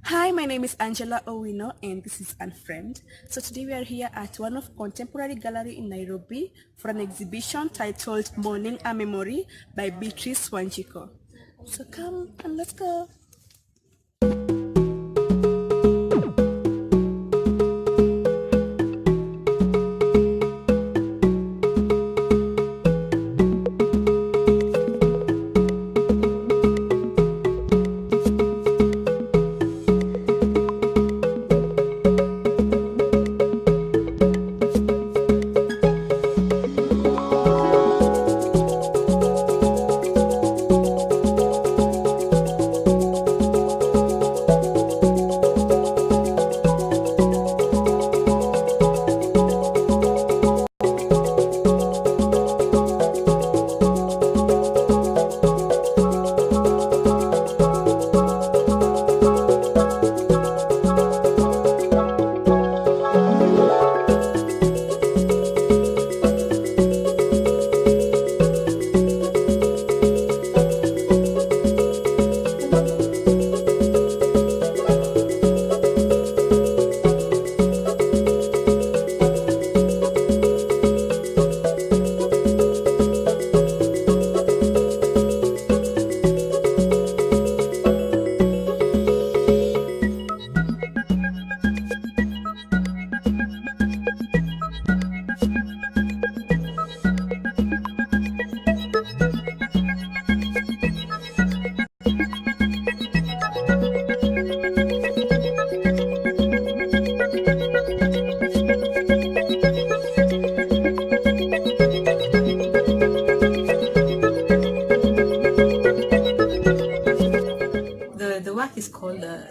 Hi, my name is Angela Owino and this is Unfriend. So today we are here at one of Contemporary Gallery in Nairobi for an exhibition titled Mourning, a Memory by Beatrice Wanjiku. So come and let's go.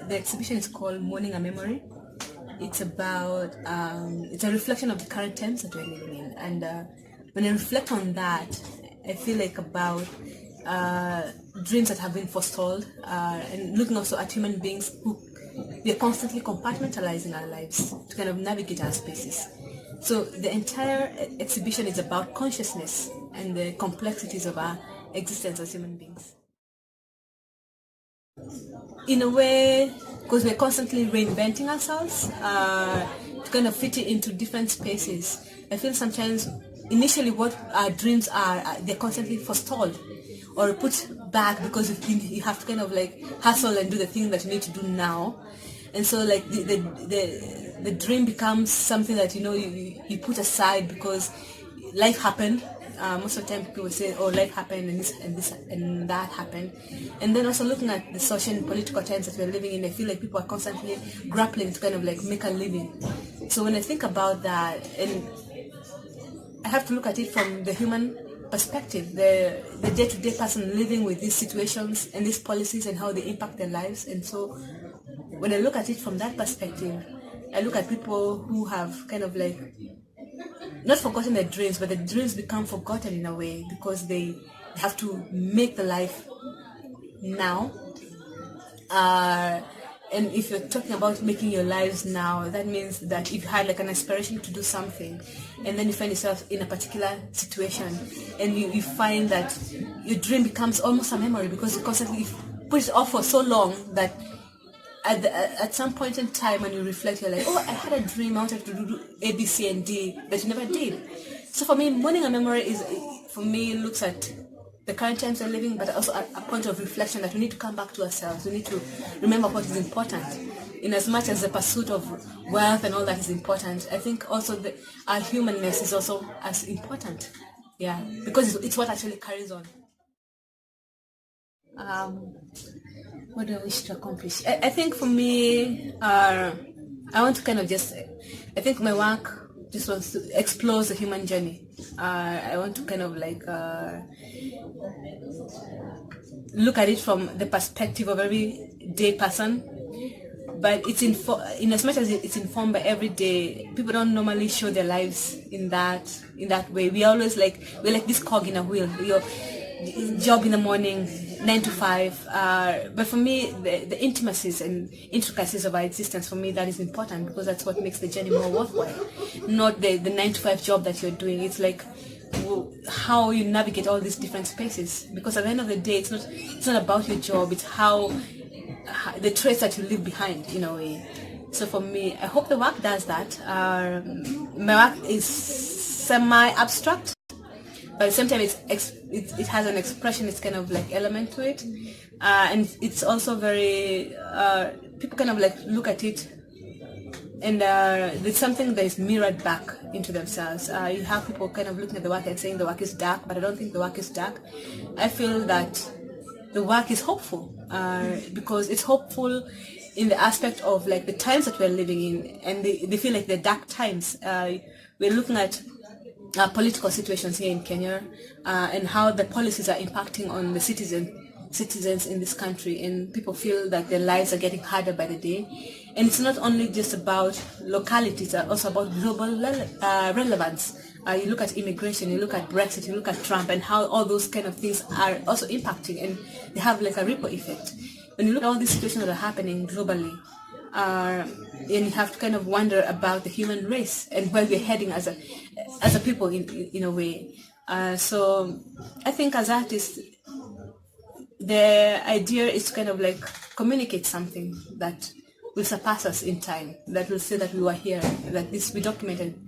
The exhibition is called Mourning, a Memory. It's about it's a reflection of the current times that we're living in, and when I reflect on that, I feel like about dreams that have been forestalled, and looking also at human beings who we are constantly compartmentalizing our lives to kind of navigate our spaces. So the entire exhibition is about consciousness and the complexities of our existence as human beings. In a way, because we're constantly reinventing ourselves to kind of fit it into different spaces. I feel sometimes initially what our dreams are, they're constantly forestalled or put back because you have to kind of like hustle and do the thing that you need to do now. And so like the dream becomes something that you put aside because life happened. Most of the time people will say, oh, life happened and this and that happened. And then also looking at the social and political times that we're living in, I feel like people are constantly grappling to kind of like make a living. So when I think about that, and I have to look at it from the human perspective, the day-to-day person living with these situations and these policies and how they impact their lives. And so when I look at it from that perspective, I look at people who have kind of like not forgotten their dreams, but the dreams become forgotten in a way because they have to make the life now. And if you're talking about making your lives now, that means that if you had like an aspiration to do something and then you find yourself in a particular situation and you find that your dream becomes almost a memory because you constantly put it off for so long that at some point in time when you reflect, you're like, oh, I had a dream, I wanted to do A, B, C, and D, but you never did. So for me, Mourning a Memory looks at the current times we're living, but also at a point of reflection that we need to come back to ourselves. We need to remember what is important. In as much as the pursuit of wealth and all that is important, I think also our humanness is also as important. Yeah, because it's what actually carries on. What do I wish to accomplish? I think for me, I want to kind of I think my work just wants to explore the human journey. I want to kind of like look at it from the perspective of every day person, but it's in as much as it's informed by every day. People don't normally show their lives in that way. We're like this cog in a wheel. Your job in the morning, 9 to 5, but for me the intimacies and intricacies of our existence, for me that is important because that's what makes the journey more worthwhile, not the 9 to 5 job that you're doing. It's like how you navigate all these different spaces, because at the end of the day it's not about your job, it's how the traits that you leave behind in a way. So for me, I hope the work does that. My work is semi-abstract, but at the same time it has an expressionist kind of like element to it, and it's also very people kind of like look at it, and there's something that is mirrored back into themselves. You have people kind of looking at the work and saying the work is dark, but I don't think the work is dark. I feel that the work is hopeful, because it's hopeful in the aspect of like the times that we're living in, and they feel like the dark times. We're looking at political situations here in Kenya, and how the policies are impacting on the citizens in this country, and people feel that their lives are getting harder by the day. And it's not only just about localities, it's also about global relevance. You look at immigration, you look at Brexit, you look at Trump, and how all those kind of things are also impacting, and they have like a ripple effect. When you look at all these situations that are happening globally, and you have to kind of wonder about the human race and where we're heading as a people in a way. So I think as artists, the idea is to kind of like communicate something that will surpass us in time, that will say that we were here, that this we documented.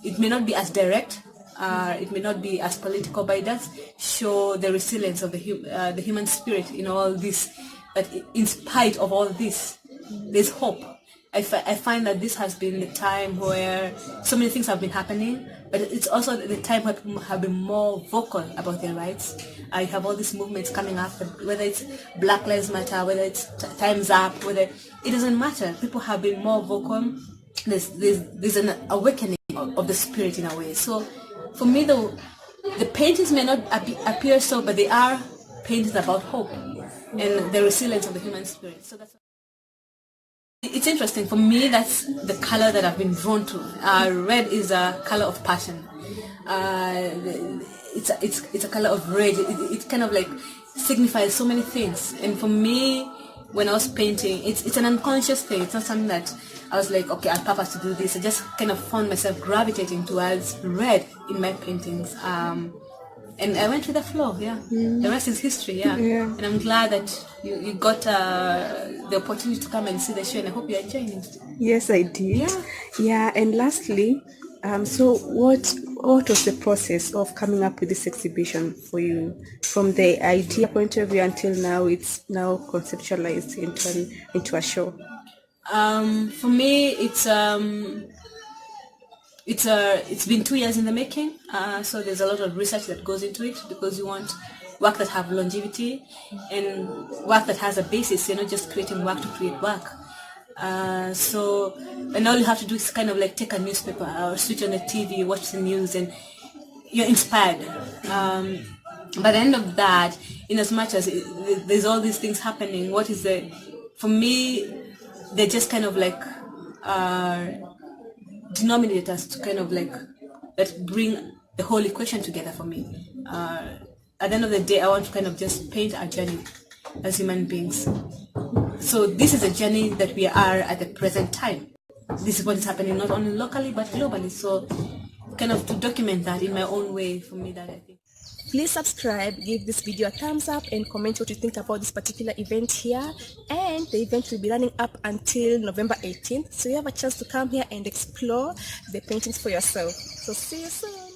It may not be as direct, it may not be as political, but it does show the resilience of the human spirit in all this. But in spite of all this, there's hope. I find that this has been the time where so many things have been happening, but it's also the time where people have been more vocal about their rights. I have all these movements coming up, whether it's Black Lives Matter, whether it's Time's Up, whether it doesn't matter. People have been more vocal. There's an awakening of the spirit in a way. So for me, the paintings may not appear so, but they are paintings about hope and the resilience of the human spirit. So it's interesting. For me, that's the color that I've been drawn to. Red is a color of passion. It's a color of rage. It kind of like signifies so many things. And for me, when I was painting, it's an unconscious thing. It's not something that I was like, okay, I purpose to do this. I just kind of found myself gravitating towards red in my paintings. And I went with the flow, yeah. The rest is history, yeah. And I'm glad that you got the opportunity to come and see the show, and I hope you're enjoying it. Yes, I did. Yeah. And lastly, so what was the process of coming up with this exhibition for you? From the idea point of view until now, it's now conceptualized into a show. For me, it's been 2 years in the making, so there's a lot of research that goes into it, because you want work that have longevity and work that has a basis. You're not just creating work to create work. And all you have to do is kind of like take a newspaper or switch on the TV, watch the news, and you're inspired. By the end of that, in as much as there's all these things happening, for me, they're just kind of like denominators to kind of like that bring the whole equation together for me. At the end of the day, I want to kind of just paint our journey as human beings. So this is a journey that we are at the present time. This is what is happening not only locally but globally. So kind of to document that in my own way, for me, that I think. Please subscribe, give this video a thumbs up, and comment what you think about this particular event here. And the event will be running up until November 18th. So you have a chance to come here and explore the paintings for yourself. So see you soon.